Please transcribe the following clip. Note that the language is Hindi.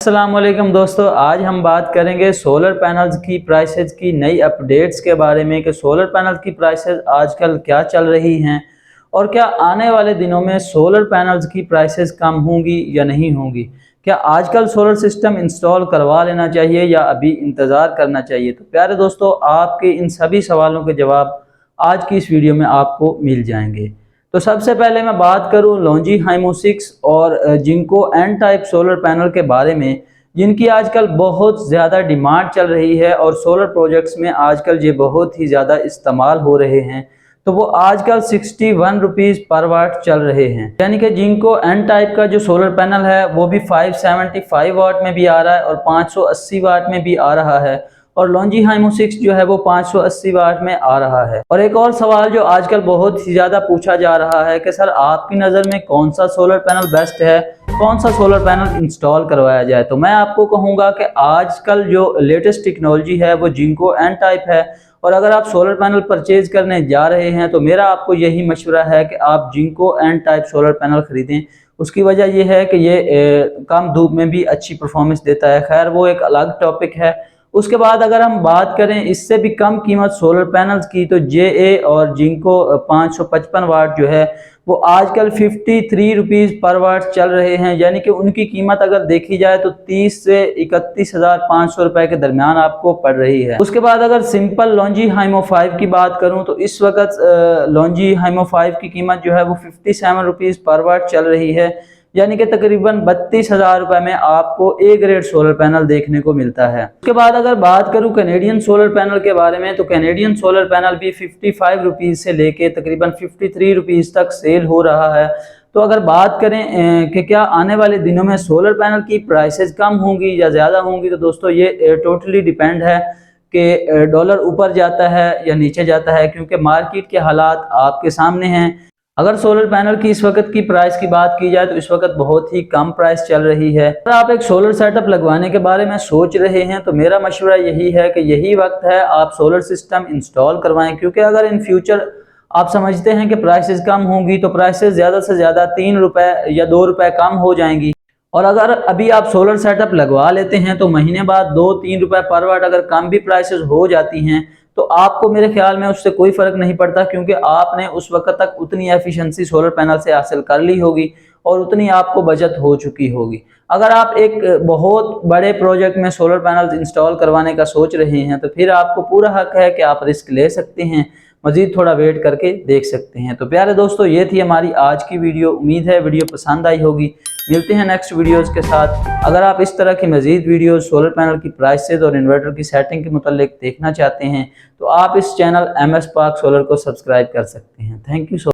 अस्सलाम वालेकुम दोस्तों, आज हम बात करेंगे सोलर पैनल्स की प्राइसेस की नई अपडेट्स के बारे में कि सोलर पैनल की प्राइसेस आजकल क्या चल रही हैं और क्या आने वाले दिनों में सोलर पैनल्स की प्राइसेस कम होंगी या नहीं होंगी। क्या आजकल सोलर सिस्टम इंस्टॉल करवा लेना चाहिए या अभी इंतज़ार करना चाहिए। तो प्यारे दोस्तों, आपके इन सभी सवालों के जवाब आज की इस वीडियो में आपको मिल जाएंगे। तो सबसे पहले मैं बात करूं लॉन्जी हाइमो 6 और Jinko N type solar panel के बारे में, जिनकी आजकल बहुत ज़्यादा डिमांड चल रही है और सोलर प्रोजेक्ट्स में आजकल ये बहुत ही ज़्यादा इस्तेमाल हो रहे हैं। तो वो आजकल 61 रुपीज़ पर वाट चल रहे हैं, यानी कि जिंको एन टाइप का जो सोलर पैनल है वो भी 575 वाट में भी आ रहा है और 580 वाट में भी आ रहा है, और लॉन्जी हाइमो 6 जो है वो 580 वाट में आ रहा है। और एक और सवाल जो आजकल बहुत ही ज़्यादा पूछा जा रहा है कि सर आपकी नज़र में कौन सा सोलर पैनल बेस्ट है, कौन सा सोलर पैनल इंस्टॉल करवाया जाए। तो मैं आपको कहूँगा कि आजकल जो लेटेस्ट टेक्नोलॉजी है वो जिंको एन टाइप है, और अगर आप सोलर पैनल परचेज करने जा रहे हैं तो मेरा आपको यही मशवरा है कि आप Jinko N type solar panel ख़रीदें। उसकी वजह यह है कि ये कम धूप में भी अच्छी परफॉर्मेंस देता है। खैर वो एक अलग टॉपिक है। उसके बाद अगर हम बात करें इससे भी कम कीमत सोलर पैनल्स की, तो JA और जिंको 555 वाट जो है वो आजकल 53 रुपीज़ पर वाट चल रहे हैं, यानी कि उनकी कीमत अगर देखी जाए तो 30 से 31,500 रुपए के दरमियान आपको पड़ रही है। उसके बाद अगर सिंपल लॉन्जी हाइमो 5 की बात करूं तो इस वक्त लॉन्जी हाइमो 5 की कीमत जो है वो 57 रुपीज़ पर वाट चल रही है, यानी कि तकरीबन 32,000 रुपए में आपको ए ग्रेड सोलर पैनल देखने को मिलता है। उसके बाद अगर बात करूं कैनेडियन सोलर पैनल के बारे में, तो कैनेडियन सोलर पैनल भी 55 रुपीज़ से लेके तकरीबन 53 रुपीज़ तक सेल हो रहा है। तो अगर बात करें कि क्या आने वाले दिनों में सोलर पैनल की प्राइसेस कम होंगी या ज़्यादा होंगी, तो दोस्तों ये टोटली डिपेंड है कि डॉलर ऊपर जाता है या नीचे जाता है, क्योंकि मार्केट के हालात आपके सामने हैं। अगर सोलर पैनल की इस वक्त की प्राइस की बात की जाए तो इस वक्त बहुत ही कम प्राइस चल रही है। अगर आप एक सोलर सेटअप लगवाने के बारे में सोच रहे हैं तो मेरा मशवरा यही है कि यही वक्त है आप सोलर सिस्टम इंस्टॉल करवाएं, क्योंकि अगर इन फ्यूचर आप समझते हैं कि प्राइसेस कम होंगी तो प्राइसेस ज़्यादा से ज़्यादा 3 रुपए या 2 रुपए कम हो जाएंगी। और अगर अभी आप सोलर सेटअप लगवा लेते हैं तो महीने बाद 2-3 रुपए पर वाट अगर कम भी प्राइसेस हो जाती हैं तो आपको मेरे ख्याल में उससे कोई फ़र्क नहीं पड़ता, क्योंकि आपने उस वक्त तक उतनी एफिशिएंसी सोलर पैनल से हासिल कर ली होगी और उतनी आपको बचत हो चुकी होगी। अगर आप एक बहुत बड़े प्रोजेक्ट में सोलर पैनल इंस्टॉल करवाने का सोच रहे हैं तो फिर आपको पूरा हक है कि आप रिस्क ले सकते हैं, मज़ीद थोड़ा वेट करके देख सकते हैं। तो प्यारे दोस्तों, ये थी हमारी आज की वीडियो। उम्मीद है वीडियो पसंद आई होगी। मिलते हैं नेक्स्ट वीडियोज़ के साथ। अगर आप इस तरह की मज़ीद वीडियोज़ सोलर पैनल की प्राइसेस और इन्वर्टर की सेटिंग के मुतालिक देखना चाहते हैं तो आप इस चैनल MS पाक सोलर को सब्सक्राइब कर सकते हैं। Thank you so